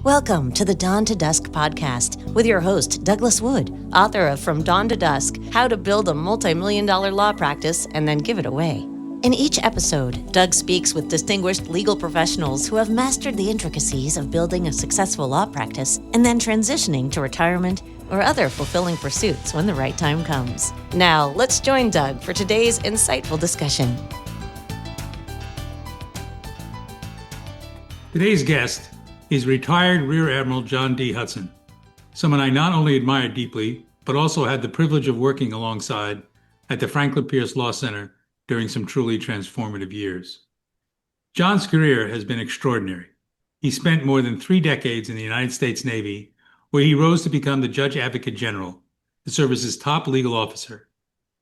Welcome to the Dawn to Dusk podcast with your host, Douglas Wood, author of From Dawn to Dusk, How to Build a Multi-Million-Dollar Law Practice and Then Give It Away. In each episode, Doug speaks with distinguished legal professionals who have mastered the intricacies of building a successful law practice and then transitioning to retirement or other fulfilling pursuits when the right time comes. Now, let's join Doug for today's insightful discussion. Today's guest is retired Rear Admiral John D. Hutson, someone I not only admire deeply, but also had the privilege of working alongside at the Franklin Pierce Law Center during some truly transformative years. John's career has been extraordinary. He spent more than 3 decades in the United States Navy, where he rose to become the Judge Advocate General, the service's top legal officer.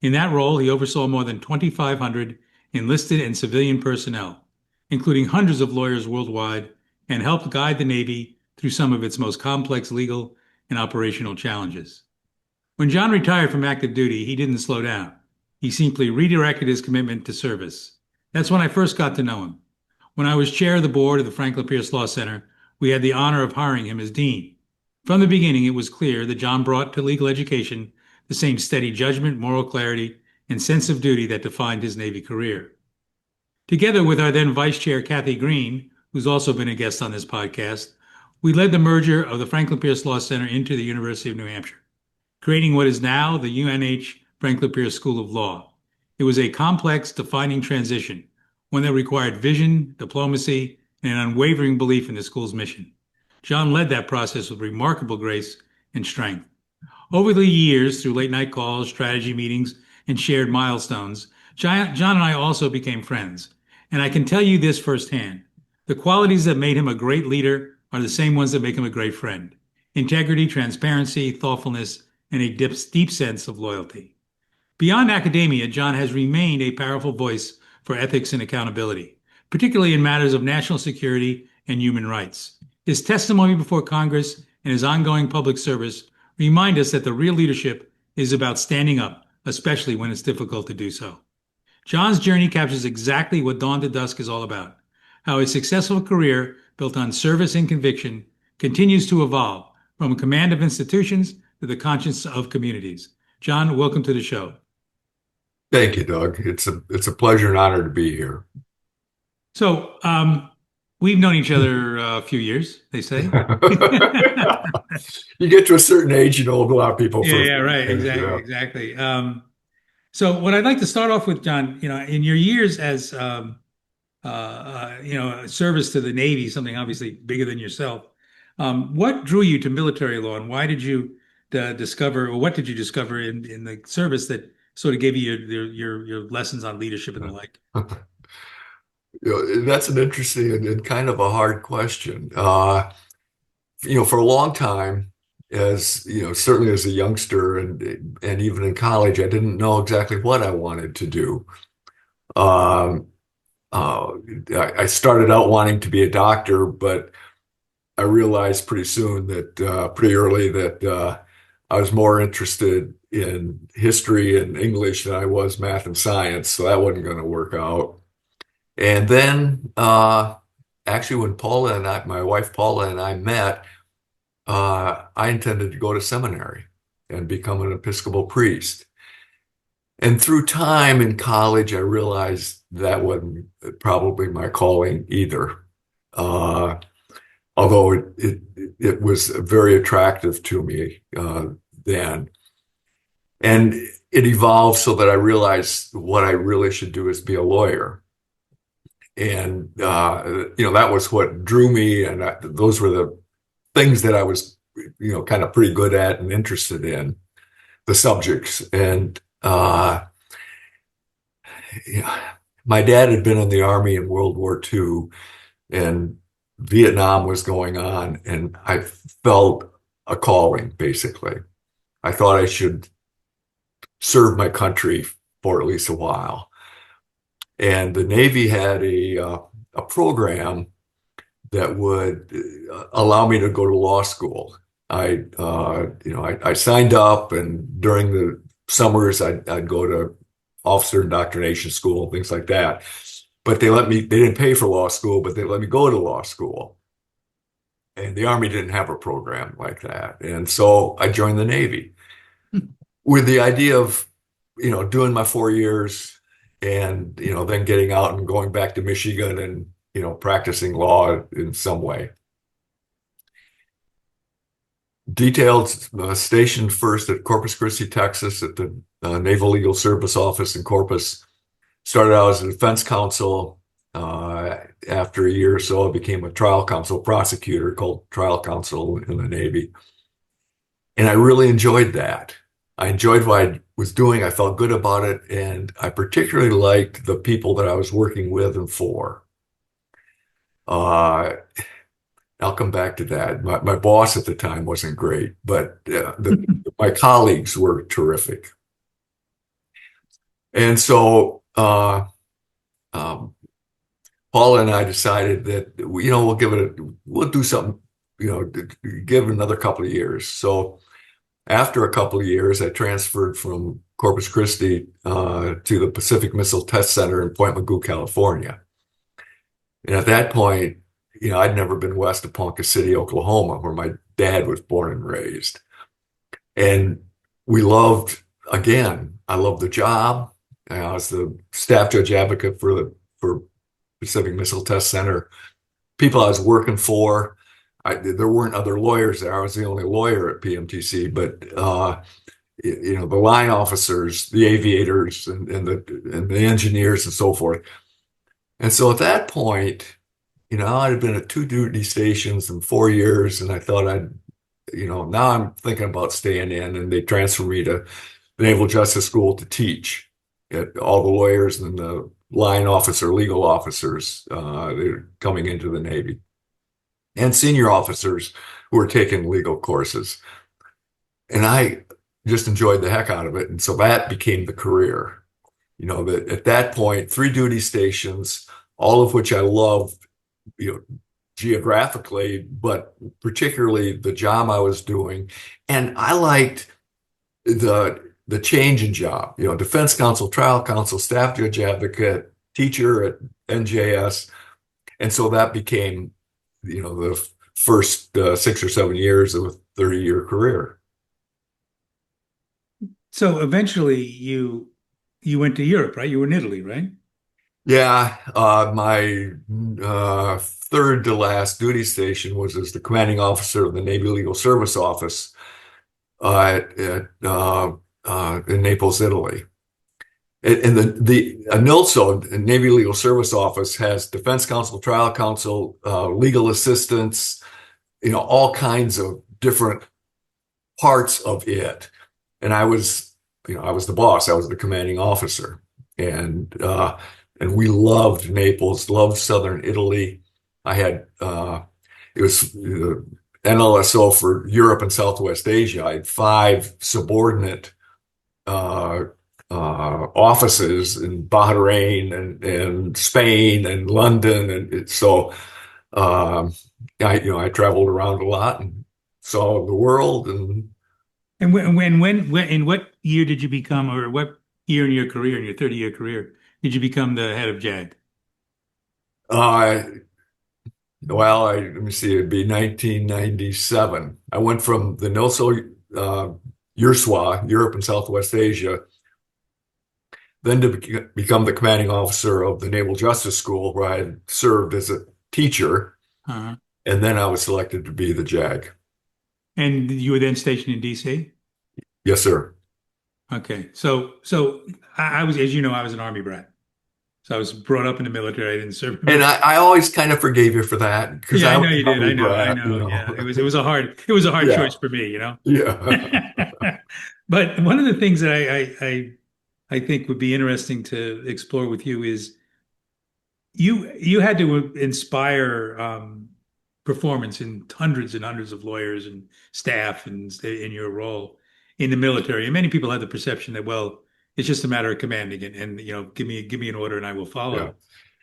In that role, he oversaw more than 2,500 enlisted and civilian personnel, including hundreds of lawyers worldwide, and helped guide the Navy through some of its most complex legal and operational challenges. When John retired from active duty, he didn't slow down. He simply redirected his commitment to service. That's when I first got to know him. When I was chair of the board of the Franklin Pierce Law Center, we had the honor of hiring him as dean. From the beginning, it was clear that John brought to legal education the same steady judgment, moral clarity, and sense of duty that defined his Navy career. Together with our then vice chair, Kathy Green, who's also been a guest on this podcast, we led the merger of the Franklin Pierce Law Center into the University of New Hampshire, creating what is now the UNH Franklin Pierce School of Law. It was a complex, defining transition, one that required vision, diplomacy, and an unwavering belief in the school's mission. John led that process with remarkable grace and strength. Over the years, through late-night calls, strategy meetings, and shared milestones, John and I also became friends. And I can tell you this firsthand. The qualities that made him a great leader are the same ones that make him a great friend: integrity, transparency, thoughtfulness, and a deep sense of loyalty. Beyond academia, John has remained a powerful voice for ethics and accountability, particularly in matters of national security and human rights. His testimony before Congress and his ongoing public service remind us that the real leadership is about standing up, especially when it's difficult to do so. John's journey captures exactly what Dawn to Dusk is all about: how a successful career built on service and conviction continues to evolve from command of institutions to the conscience of communities. John, welcome to the show. Thank you, Doug. It's a pleasure and honor to be here. So, we've known each other a few years, they say. You get to a certain age, you know a lot of people. Yeah, right. Exactly. So what I'd like to start off with, John, in your years as, service to the Navy, something obviously bigger than yourself, what drew you to military law, and why did you discover, or what did you discover in the service that sort of gave you your lessons on leadership and the like? That's an interesting and kind of a hard question. For a long time, certainly as a youngster and even in college, I didn't know exactly what I wanted to do. I started out wanting to be a doctor, but I realized pretty early that I was more interested in history and English than I was math and science, so that wasn't going to work out. And then, actually, when my wife Paula and I met, I intended to go to seminary and become an Episcopal priest. And through time in college, I realized that wasn't probably my calling either. Although it was very attractive to me then. And it evolved so that I realized what I really should do is be a lawyer. And, that was what drew me. And those were the things that I was, kind of pretty good at and interested in, the subjects. And, my dad had been in the Army in World War II, and Vietnam was going on, and I felt a calling, basically. I thought I should serve my country for at least a while. And the Navy had a program that would allow me to go to law school. I signed up, and during the summers, I'd go to officer indoctrination school, things like that. But they didn't pay for law school, but they let me go to law school. And the Army didn't have a program like that. And so I joined the Navy with the idea of, doing my 4 years and, then getting out and going back to Michigan and, practicing law in some way. Detailed, stationed first at Corpus Christi, Texas, at the Naval Legal Service Office in Corpus. Started out as a defense counsel. After a year or so, I became a trial counsel prosecutor, called trial counsel in the Navy. And I really enjoyed that. I enjoyed what I was doing. I felt good about it. And I particularly liked the people that I was working with and for. I'll come back to that. My boss at the time wasn't great, but my colleagues were terrific. And so Paula and I decided that we'll do something, give it another couple of years. So after a couple of years, I transferred from Corpus Christi to the Pacific Missile Test Center in Point Mugu, California. And at that point, I'd never been west of Ponca City, Oklahoma, where my dad was born and raised. And I loved the job. I was the staff judge advocate for Pacific Missile Test Center. People I was working for, there weren't other lawyers there. I was the only lawyer at PMTC, but the line officers, the aviators, and the engineers and so forth. And so at that point, I'd been at 2 duty stations in 4 years, and I thought now I'm thinking about staying in, and they transferred me to the Naval Justice School to teach at all the lawyers and the line officer, legal officers they're coming into the Navy, and senior officers who were taking legal courses. And I just enjoyed the heck out of it. And so that became the career. That at that point, 3 duty stations, all of which I loved, geographically, but particularly the job I was doing. And I liked the change in job, defense counsel, trial counsel, staff judge advocate, teacher at NJS. And so that became, the first 6 or 7 years of a 30-year career. So eventually you went to Europe, right? You were in Italy, right? Yeah, my third to last duty station was as the commanding officer of the Navy Legal Service Office in Naples, Italy. And the NILSO, Navy Legal Service Office, has defense counsel, trial counsel, legal assistants, all kinds of different parts of it. And I was the boss. I was the commanding officer, and we loved Naples, loved Southern Italy. I had it was the NLSO for Europe and Southwest Asia. I had 5 subordinate offices in Bahrain and Spain and London, and so I traveled around a lot and saw the world. And when in what year did you become, or what year in your career, in your 30-year career, did you become the head of JAG? Let me see, it'd be 1997. I went from the NILSO URSWA, Europe and Southwest Asia, then to become the commanding officer of the Naval Justice School, where I had served as a teacher. Uh-huh. And then I was selected to be the JAG. And you were then stationed in DC? Yes, sir. Okay. So I was, as you know, I was an Army brat. So I was brought up in the military. I didn't serve. And I always kind of forgave you for that, because yeah, I know was you did. I know. brat, I know. Yeah, it was a hard Yeah. choice for me, Yeah. But one of the things that I think would be interesting to explore with you is you had to inspire performance in hundreds and hundreds of lawyers and staff and in your role in the military. And many people have the perception that, well, it's just a matter of commanding it, and give me an order and I will follow.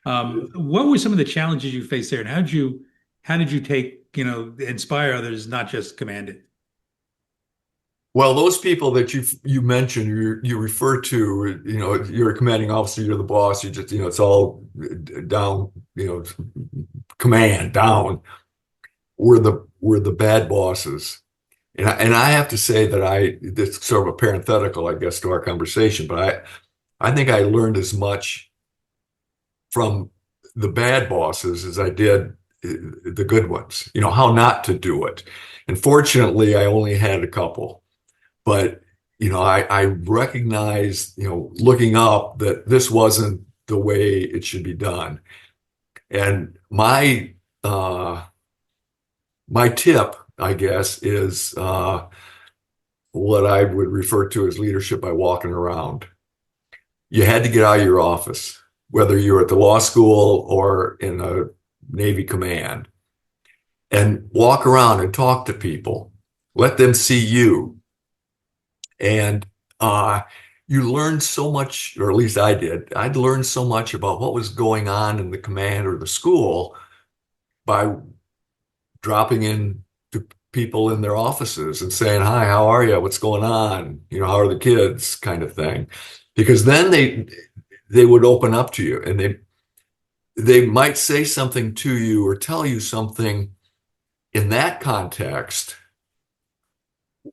Yeah. What were some of the challenges you faced there, and how did you take, inspire others, not just command it? Well, those people that you mentioned, you refer to, you're a commanding officer, you're the boss, you just, it's all down, command down. were the bad bosses. And I have to say that this sort of a parenthetical, I guess, to our conversation, but I think I learned as much from the bad bosses as I did the good ones, how not to do it. And fortunately, I only had a couple, but I recognized, looking up, that this wasn't the way it should be done. And my tip, I guess, is what I would refer to as leadership by walking around. You had to get out of your office, whether you were at the law school or in a Navy command, and walk around and talk to people. Let them see you. And you learn so much, or at least I did. I'd learned so much about what was going on in the command or the school by dropping in to people in their offices and saying, "Hi, how are you? What's going on? How are the kids?" kind of thing. Because then they would open up to you, and they might say something to you or tell you something in that context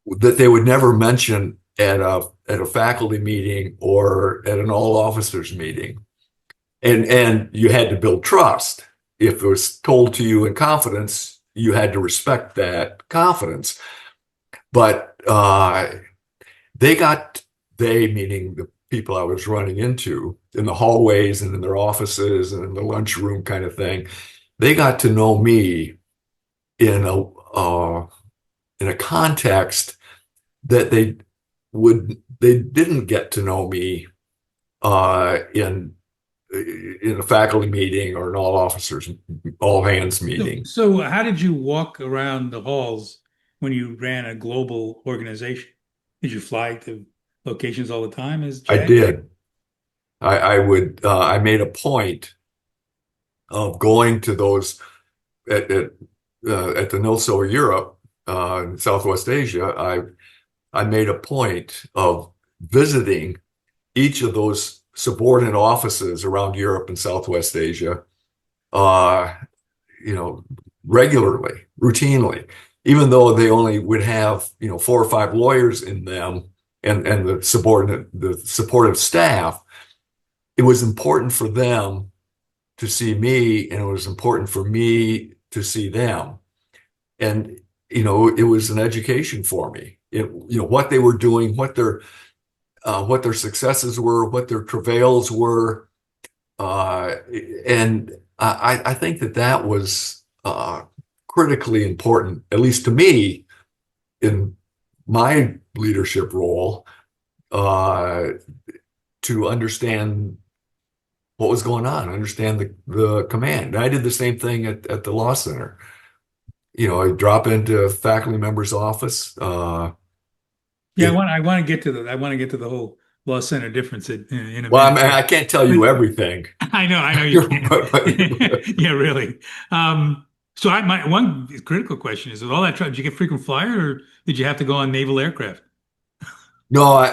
that they would never mention at a faculty meeting or at an all officers meeting. And you had to build trust. If it was told to you in confidence, you had to respect that confidence. But they, meaning the people I was running into in the hallways and in their offices and in the lunchroom kind of thing, they got to know me in a context that they didn't get to know me in a faculty meeting or an all hands meeting. So how did you walk around the halls when you ran a global organization? Did you fly to locations all the time as I JAG? did. I made a point of going to those at the NILSO Europe, in Southwest Asia. I made a point of visiting each of those subordinate offices around Europe and Southwest Asia, regularly, routinely, even though they only would have, 4 or 5 lawyers in them and the supportive staff. It was important for them to see me, and it was important for me to see them. And, it was an education for me. What they were doing, what their successes were, what their travails were. And I think that was critically important, at least to me, in my leadership role, to understand what was going on, understand the command. And I did the same thing at the law center. I drop into a faculty member's office. I want to get to the whole law center difference in a Well, minute. I can't tell you everything. I know you can't. Yeah, really. So my one critical question is, with all that travel, did you get frequent flyer, or did you have to go on naval aircraft? No,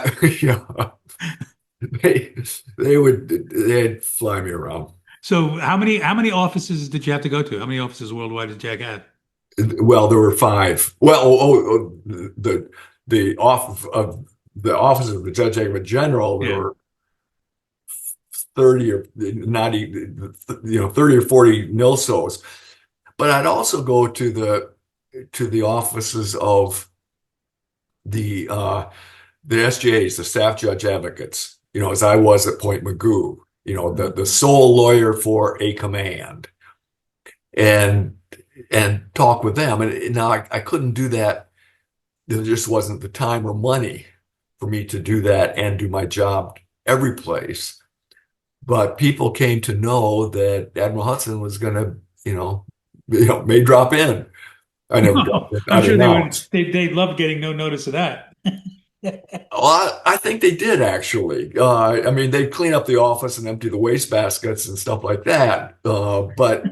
they'd fly me around. So how many offices did you have to go to? How many offices worldwide did JAG have? Well, there were 5. Well, the office of the Judge Advocate General, there were 30 or not even 30 or 40 NILSOs. But I'd also go to the offices of the SJAs, the staff judge advocates, as I was at Point Magoo, the sole lawyer for a command, and talk with them. And now I couldn't do that. There just wasn't the time or money for me to do that and do my job every place. But people came to know that Admiral Hutson was going to, may drop in. I never dropped in. I'm sure they loved getting no notice of that. Well, I think they did, actually. They'd clean up the office and empty the waste baskets and stuff like that. But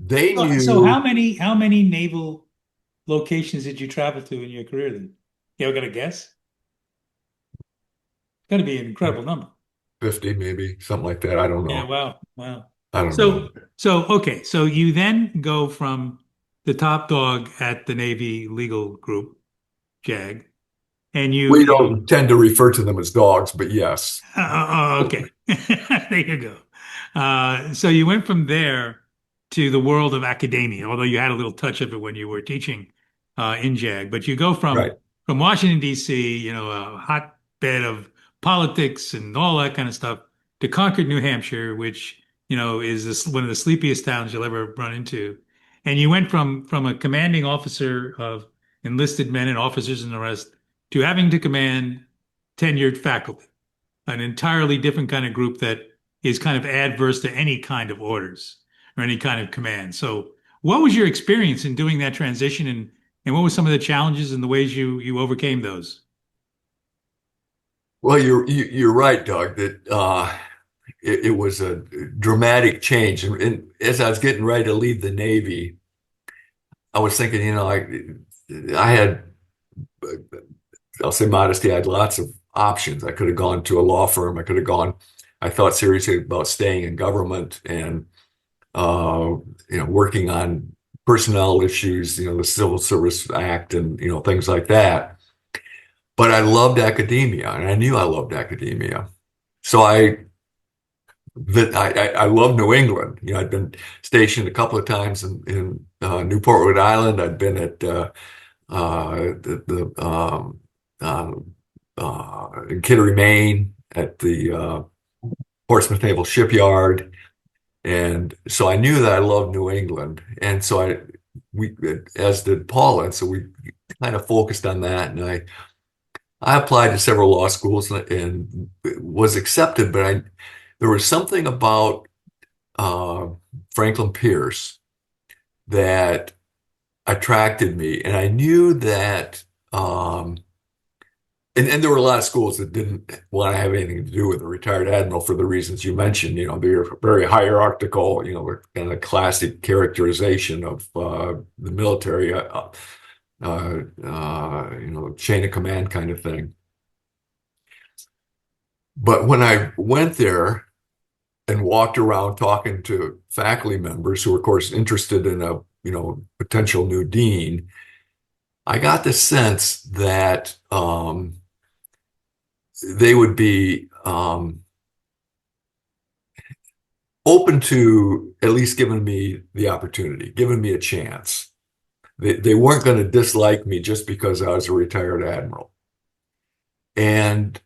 they knew. So how many naval locations did you travel to in your career then? You ever got a guess? It's got to be an incredible number. 50, maybe, something like that. I don't know. Yeah, wow. I don't know. Okay. So you then go from the top dog at the Navy legal group, JAG, and We don't tend to refer to them as dogs, but yes. okay. There you go. So you went from there to the world of academia, although you had a little touch of it when you were teaching in JAG. But you go Right. from Washington, D.C., you know, a hotbed of politics and all that kind of stuff, to Concord, New Hampshire, which, you know, is one of the sleepiest towns you'll ever run into. And you went from a commanding officer of enlisted men and officers and the rest to having to command tenured faculty, an entirely different kind of group that is kind of adverse to any kind of orders or any kind of command. So, what was your experience in doing that transition, and what were some of the challenges and the ways you overcame those? Well, you're right, Doug, that it was a dramatic change. And as I was getting ready to leave the Navy, I was thinking, you know, I had, I'll say modesty, I had lots of options. I could have gone to a law firm. I thought seriously about staying in government and, you know, working on personnel issues, you know, the Civil Service Act and, you know, things like that. But I loved academia, and I knew I loved academia. So I love New England. You know, I'd been stationed a couple of times in Newport, Rhode Island. I'd been at in Kittery, Maine, at the Portsmouth Naval Shipyard, and so I knew that I loved New England, and so we, as did Paula, and so we kind of focused on that, and I applied to several law schools and was accepted, but there was something about Franklin Pierce that attracted me, and I knew that, and there were a lot of schools that didn't want to have anything to do with a retired admiral for the reasons you mentioned. You know, they're very hierarchical, you know, kind of classic characterization of the military, you know, chain of command kind of thing. But when I went there and walked around talking to faculty members who were, of course, interested in a, you know, potential new dean, I got the sense that they would be open to at least giving me the opportunity, giving me a chance. They weren't going to dislike me just because I was a retired admiral, and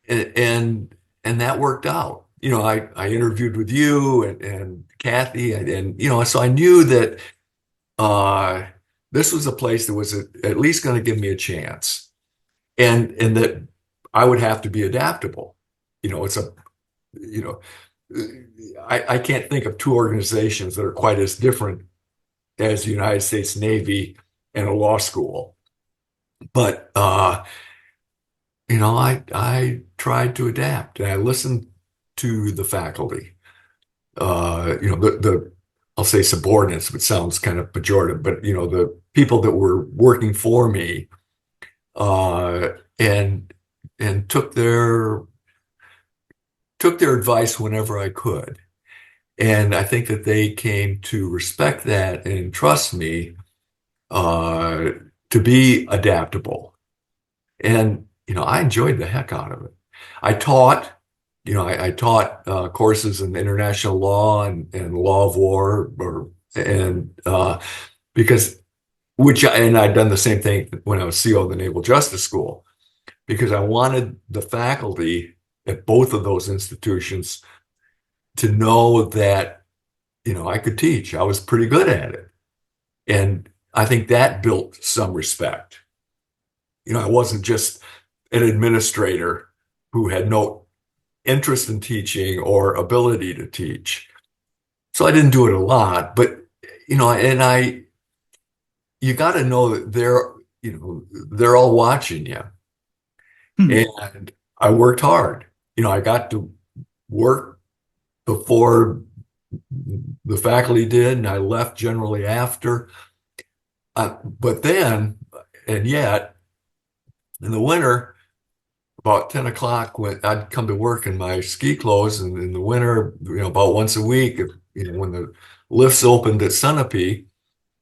that worked out. You know, I interviewed with you and Kathy, and you know, so I knew that this was a place that was at least going to give me a chance, and that I would have to be adaptable. You know, you know, I can't think of two organizations that are quite as different as the United States Navy and a law school. But, you know, I tried to adapt, and I listened to the faculty, you know, I'll say subordinates, which sounds kind of pejorative, but, you know, the people that were working for me, and took their advice whenever I could. And I think that they came to respect that and trust me to be adaptable. And, you know, I enjoyed the heck out of it. I taught, you know, I taught courses in international law and law of war, because, and I'd done the same thing when I was CO of the Naval Justice School, because I wanted the faculty at both of those institutions to know that, you know, I could teach. I was pretty good at it. And I think that built some respect. You know, I wasn't just an administrator who had no interest in teaching or ability to teach. So I didn't do it a lot, but, you know, and you got to know that they're all watching you. And I worked hard. You know, I got to work before the faculty did, and I left generally after. But then, and yet, in the winter, about 10 o'clock, when I'd come to work in my ski clothes, and in the winter, you know, about once a week, when the lifts opened at Sunapee,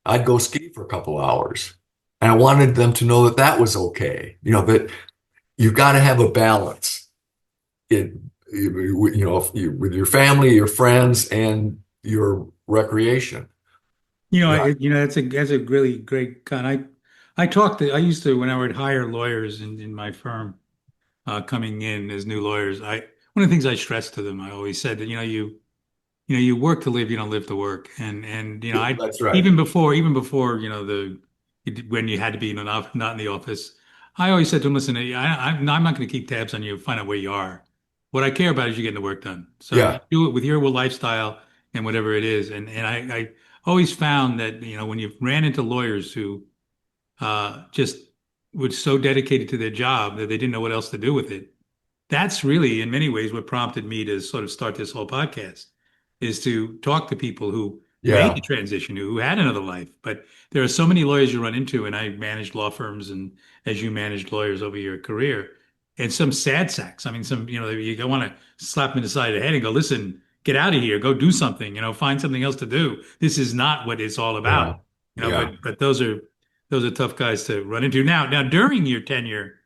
I'd go ski for a couple hours. And I wanted them to know that that was okay. That you've got to have a balance with your family, your friends, and your recreation. That's a really great con. I used to, when I would hire lawyers in my firm, coming in as new lawyers, one of the things I stressed to them, I always said that, you work to live, you don't live to work. And I That's right. even before, when you had to be not in the office, I always said to them, listen, I'm not going to keep tabs on you, find out where you are. What I care about is you getting the work done. So you Yeah. do it with your lifestyle and whatever it is. And I always found that, when you ran into lawyers who just were so dedicated to their job that they didn't know what else to do with it, that's really, in many ways, what prompted me to sort of start this whole podcast, is to talk to people who made the Yeah. transition, who had another life. But there are so many lawyers you run into, and I managed law firms, and as you managed lawyers over your career, and some sad sacks. I mean, you don't want to slap them in the side of the head and go, listen, get out of here, go do something, find something else to do. This is not what it's all Yeah. about. Yeah. But those are tough guys to run into. Now during your tenure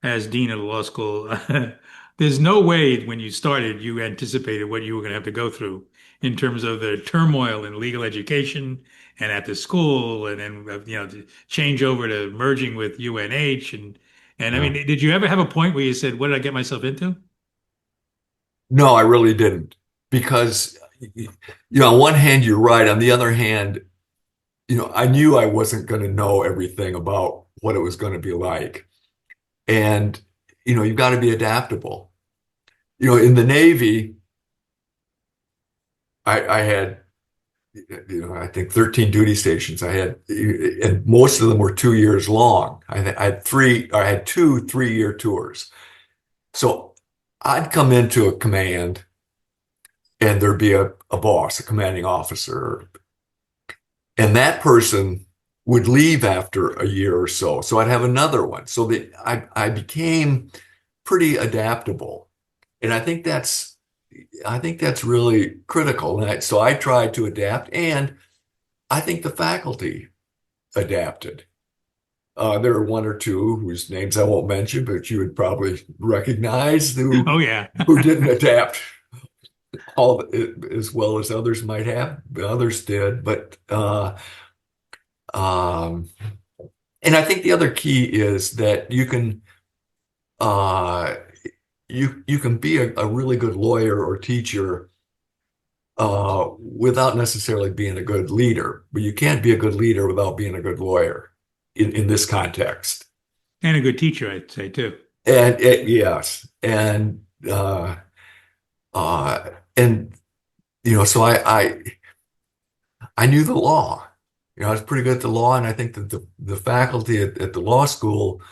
as dean of the law school, there's no way when you started you anticipated what you were going to have to go through in terms of the turmoil in legal education and at the school, and then the change over to merging with UNH, and I mean, Yeah. did you ever have a point where you said, "What did I get myself into?" No, I really didn't. Because, on one hand, you're right. On the other hand, I knew I wasn't going to know everything about what it was going to be like. And, you've got to be adaptable. In the Navy, I had, I think 13 duty stations. And most of them were 2 years long. I had two 3-year tours. So I'd come into a command and there'd be a boss, a commanding officer, and that person would leave after a year or so. So I'd have another one. So that I became pretty adaptable. And I think that's really critical. So I tried to adapt, and I think the faculty adapted. There are one or two whose names I won't mention, but you would probably recognize Oh yeah. who didn't adapt as well as others might have. Others did, but um, and I think the other key is that uh, you can be a really good lawyer or teacher without necessarily being a good leader, but you can't be a good leader without being a good lawyer in this context. And a good teacher, I'd say too. Yes, uh, and so I knew the law. I was pretty good at the law, and I think that the faculty at the law school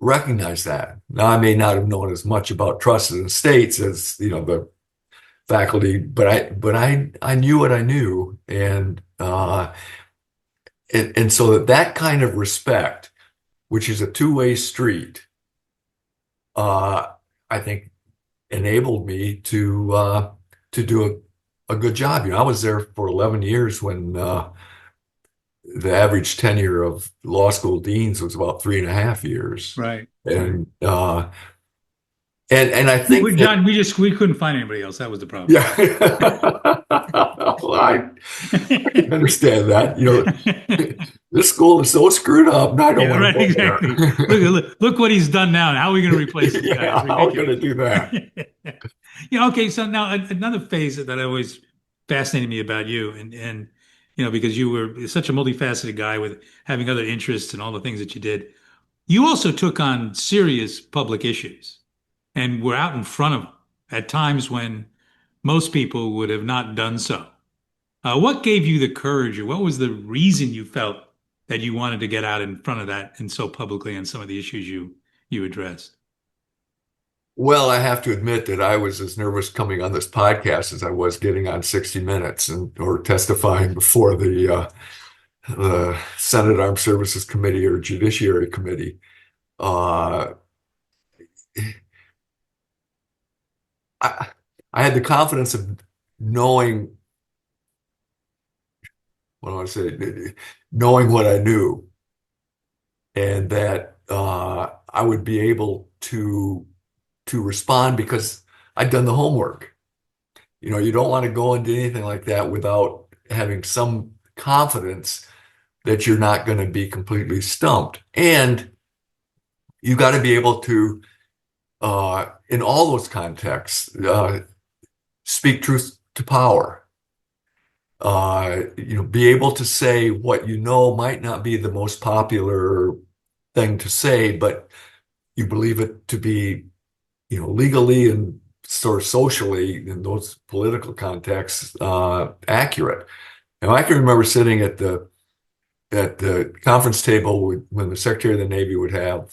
recognized that. Now, I may not have known as much about trusts and estates as the faculty, but I knew what I knew, and so that kind of respect, which is a two-way street, I think enabled me to do a good job. I was there for 11 years when the average tenure of law school deans was about 3.5 years. Right. And I think that, John, we couldn't find anybody else. That was the problem. yeah, well, I can understand that. This school is so screwed up, and I don't Yeah, want to right, go exactly. there. Look what he's done now. And how are we going to replace this guy? Yeah, It's how are we going to ridiculous. do that? Yeah, okay. So now another phase that always fascinated me about you, and because you were such a multifaceted guy with having other interests and all the things that you did, you also took on serious public issues and were out in front of them at times when most people would have not done so. What gave you the courage, or what was the reason you felt that you wanted to get out in front of that and so publicly on some of the issues you addressed? Well, I have to admit that I was as nervous coming on this podcast as I was getting on 60 Minutes or testifying before the Senate Armed Services Committee or Judiciary Committee. Uh, I, I had the confidence knowing what I want to say, knowing what I knew, and that I would be able to respond because I'd done the homework. You know, you don't want to go into anything like that without having some confidence that you're not going to be completely stumped. And you got to be able to, in all those contexts, speak truth to power. Be able to say what you know might not be the most popular thing to say, but you believe it to be, legally and sort of socially in those political contexts, accurate. And I can remember sitting at the conference table when the Secretary of the Navy would have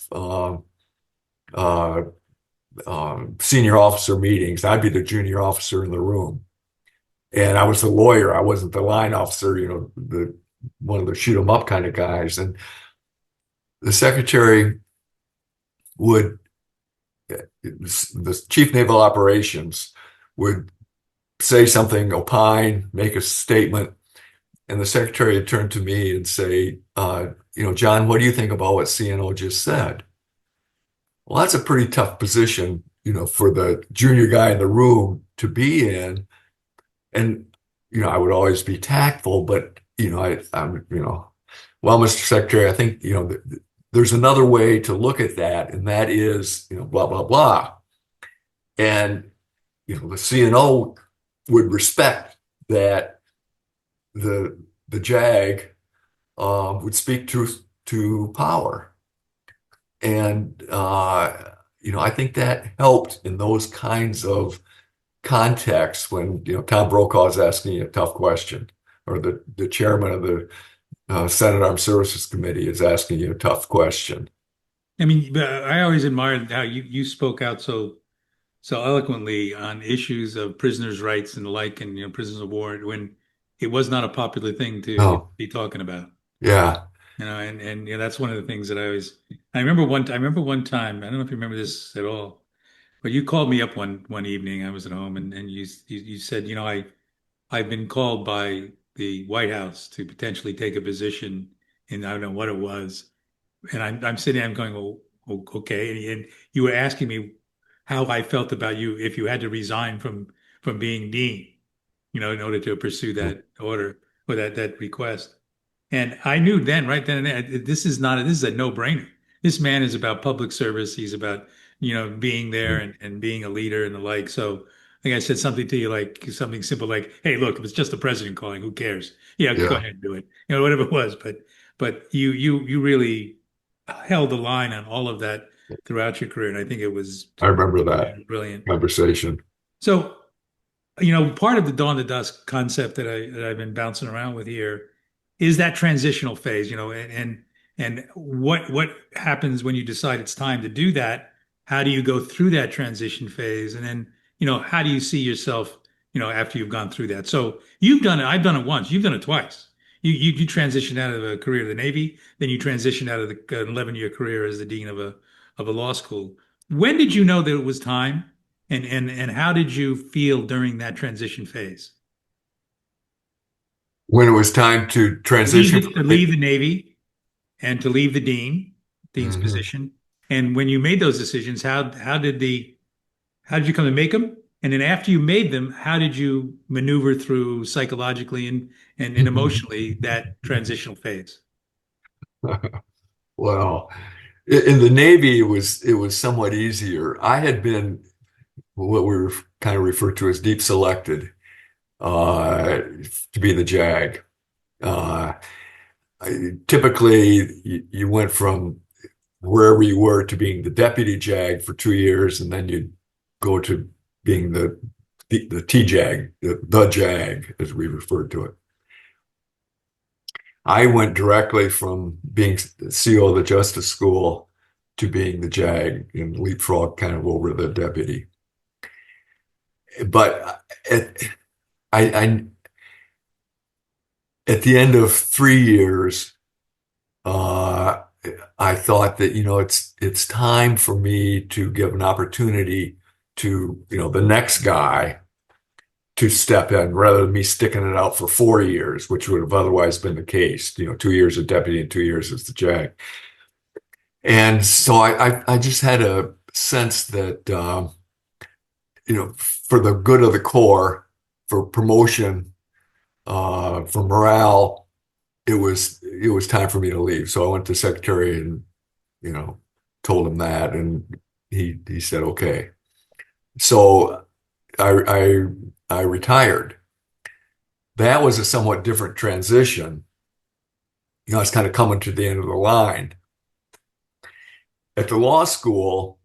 senior officer meetings. I'd be the junior officer in the room, and I was the lawyer. I wasn't the line officer, one of the shoot 'em up kind of guys. And the secretary would, the chief naval operations would say something, opine, make a statement, and the secretary would turn to me and say, John, what do you think about what CNO just said? Well, that's a pretty tough position, for the junior guy in the room to be in. And, I would always be tactful, but, well, Mr. Secretary, I think, there's another way to look at that, and that is, blah, blah, blah. And, the CNO would respect that the JAG would speak truth to power. And, I think that helped in those kinds of contexts when, Tom Brokaw is asking you a tough question, or the chairman of the Senate Armed Services Committee is asking you a tough question. I mean, I always admired how you spoke out so eloquently on issues of prisoners' rights and the like, and prisoners of war when it was not a popular thing to be talking about. Yeah. And that's one of the things that I remember one time, I don't know if you remember this at all, but you called me up one evening. I was at home, and you said, I've been called by the White House to potentially take a position in, I don't know what it was. And I'm sitting there, I'm going, well, okay. And you were asking me how I felt about you if you had to resign from being dean, in order to pursue that order or that request. And I knew then, right then and there, this is a no-brainer. This man is about public service. He's about, being there and being a leader and the like. So I think I said something to you, like something simple, like, "Hey, look, if it's just the president calling, who cares? Yeah, go ahead and do it." Whatever it was. But you really held the line on all of that throughout your career, and I think it was. I remember that brilliant conversation. So, part of the dawn to dusk concept that I've been bouncing around with here is that transitional phase, and what happens when you decide it's time to do that? How do you go through that transition phase? And then, how do you see yourself, after you've gone through that? So you've done it. I've done it once. You've done it twice. You transitioned out of a career of the Navy, then you transitioned out of the 11-year career as the dean of a law school. When did you know that it was time? And how did you feel during that transition phase? When it was time to transition to leave the Navy and to leave the dean's position. And when you made those decisions, how did you come to make them? And then after you made them, how did you maneuver through psychologically and emotionally that transitional phase? Well, in the Navy, it was somewhat easier. I had been what we kind of refer to as deep selected to be the JAG. Typically, you went from wherever you were to being the deputy JAG for 2 years, and then you'd go to being the TJAG, the JAG, as we referred to it. I went directly from being CO of the Justice School to being the JAG and leapfrog kind of over the deputy. But at the end of 3 years, I thought that, it's time for me to give an opportunity to, the next guy to step in rather than me sticking it out for 4 years, which would have otherwise been the case. 2 years as deputy and 2 years as the JAG. And so I just had a sense that, for the good of the Corps, for promotion, for morale, it was time for me to leave. So I went to the secretary and, told him that, and he said, okay. So I retired. That was a somewhat different transition. I was kind of coming to the end of the line. At the law school,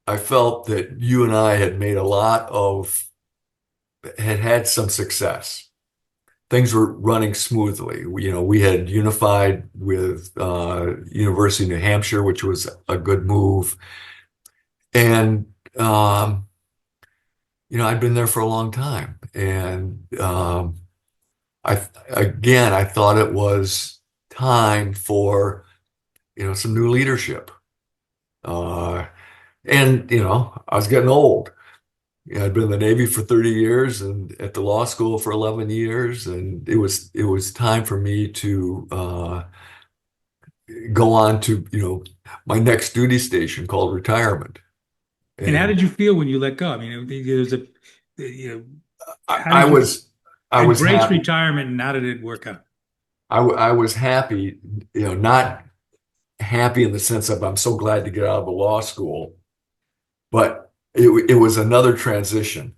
I felt that you and I had had some success. Things were running smoothly. We had unified with University of New Hampshire, which was a good move. And, I'd been there for a long time. And I thought it was time for, some new leadership. I was getting old. I'd been in the Navy for 30 years and at the law school for 11 years. And it was time for me to go on to, my next duty station called retirement. And how did you feel when you let go? I mean, there's I was happy. Retirement, and how did it work out? I was happy, not happy in the sense of I'm so glad to get out of the law school, but it was another transition,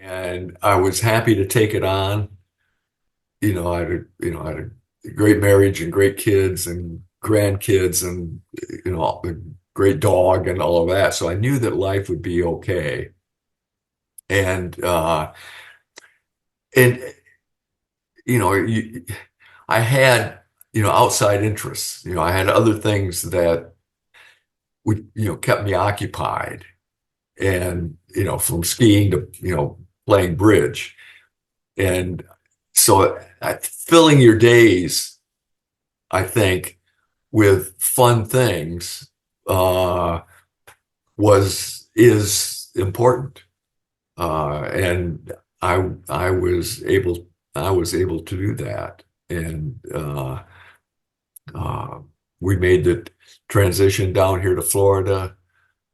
and I was happy to take it on. I had a great marriage and great kids and grandkids and a great dog and all of that. So I knew that life would be okay, and I had outside interests. I had other things that would kept me occupied, and from skiing to playing bridge, and so filling your days, I think, with fun things is important, and I was able to do that, and we made the transition down here to Florida.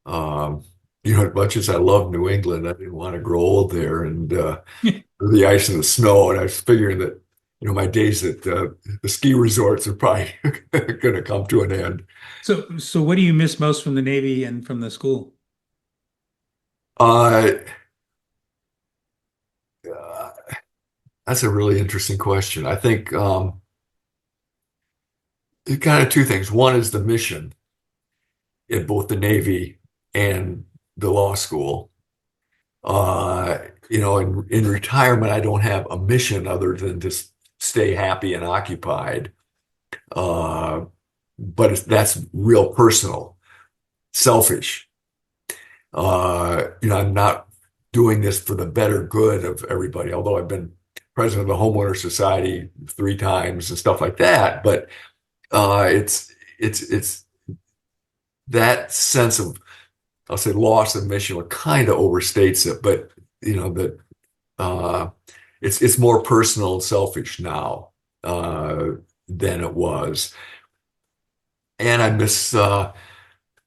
As much as I love New England, I didn't want to grow old there, and the ice and the snow, and I was figuring that my days at the ski resorts are probably going to come to an end. So what do you miss most from the Navy and from the school? That's a really interesting question. I think kind of two things. One is the mission in both the Navy and the law school. In retirement, I don't have a mission other than to stay happy and occupied. But that's real personal, selfish. I'm not doing this for the better good of everybody, although I've been president of the Homeowner Society 3 times and stuff like that. But it's that sense of, I'll say, loss of mission, what kind of overstates it, but that it's more personal and selfish now than it was. And I miss the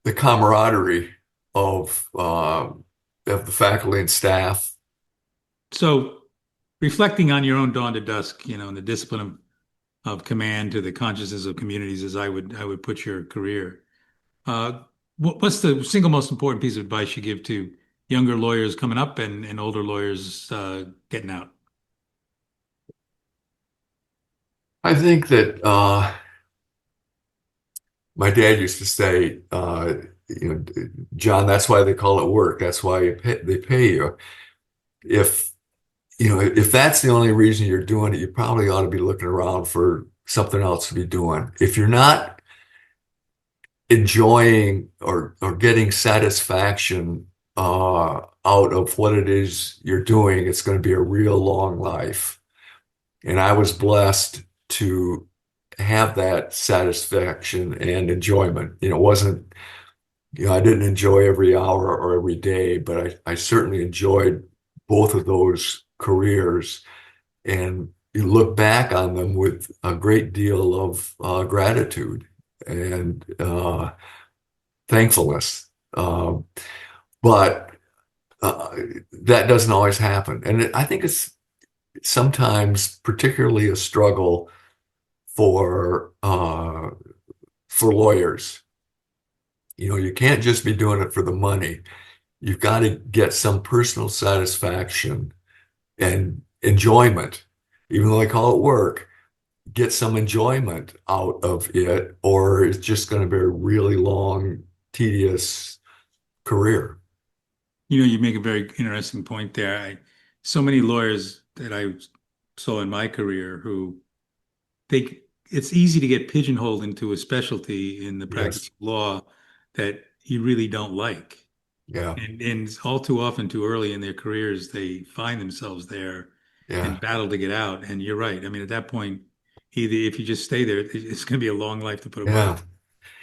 camaraderie of the faculty and staff. So, reflecting on your own dawn to dusk, and the discipline of command to the consciousness of communities, as I would put your career. What's the single most important piece of advice you give to younger lawyers coming up and older lawyers getting out? I think that my dad used to say, John, that's why they call it work. That's why they pay you. If that's the only reason you're doing it, you probably ought to be looking around for something else to be doing. If you're not enjoying or getting satisfaction out of what it is you're doing, it's going to be a real long life. And I was blessed to have that satisfaction and enjoyment. It wasn't, I didn't enjoy every hour or every day, but I certainly enjoyed both of those careers, and you look back on them with a great deal of gratitude and thankfulness. But that doesn't always happen. And I think it's sometimes particularly a struggle for lawyers. You can't just be doing it for the money. You've got to get some personal satisfaction and enjoyment, even though they call it work, get some enjoyment out of it, or it's just going to be a really long, tedious career. You make a very interesting point there. So many lawyers that I saw in my career who it's easy to get pigeonholed into a specialty in the practice of law that you really don't like. Yeah. And all too often, too early in their careers, they find themselves there and battle to get out. And you're right. I mean, at that point, either if you just stay there, it's going to be a long life to put away. Yeah.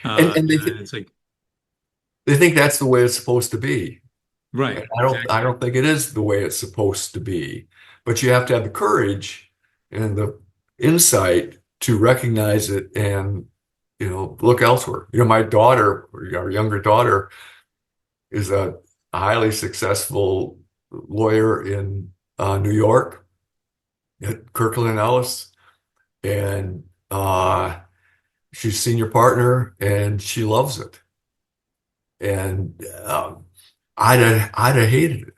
And it's like they think that's the way it's supposed to be. Right. And I don't think it is the way it's supposed to be. But you have to have the courage and the insight to recognize it and look elsewhere. My daughter, our younger daughter, is a highly successful lawyer in New York at Kirkland & Ellis, and she's senior partner, and she loves it. And I'd have hated it,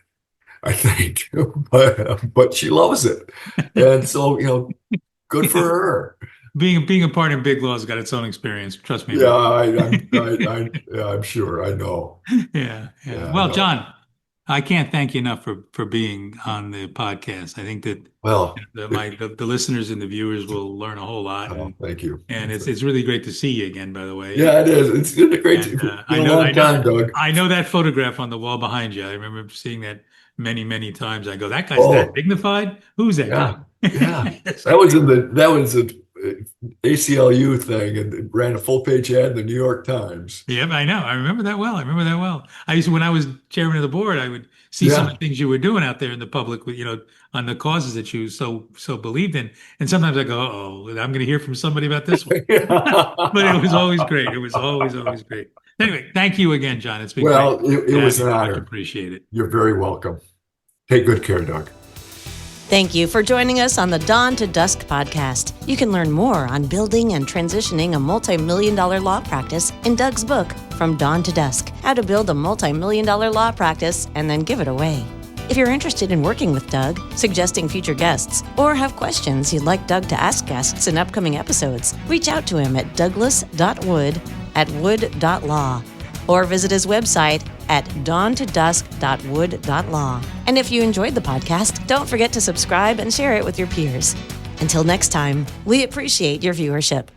I think, but she loves it, and so good for her. Being a partner in big law has got its own experience. Trust me. Yeah, I'm sure. I know. Yeah. Well, John, I can't thank you enough for being on the podcast. I think that the listeners and the viewers will learn a whole lot. Thank you. And it's really great to see you again, by the way. Yeah, it is. It's been a great time, Doug. I know that photograph on the wall behind you. I remember seeing that many, many times. I go, that guy's that dignified? Who's that guy? Yeah. That was a ACLU thing, and it ran a full-page ad in the New York Times. Yeah, I know. I remember that well. When I was chairman of the board, I would see some of the things you were doing out there in the public, on the causes that you so believed in. And sometimes I go, oh, I'm going to hear from somebody about this one. But it was always great. It was always great. Anyway, thank you again, John. It's been great. It was an honor. I appreciate it. You're very welcome. Take good care, Doug. Thank you for joining us on the Dawn to Dusk podcast. You can learn more on building and transitioning a multi-million-dollar law practice in Doug's book, From Dawn to Dusk, How to Build a Multi-Million-Dollar Law Practice and Then Give It Away. If you're interested in working with Doug, suggesting future guests, or have questions you'd like Doug to ask guests in upcoming episodes, reach out to him at douglas.wood@wood.law. Or visit his website at dawntodusk.wood.law. And if you enjoyed the podcast, don't forget to subscribe and share it with your peers. Until next time, we appreciate your viewership.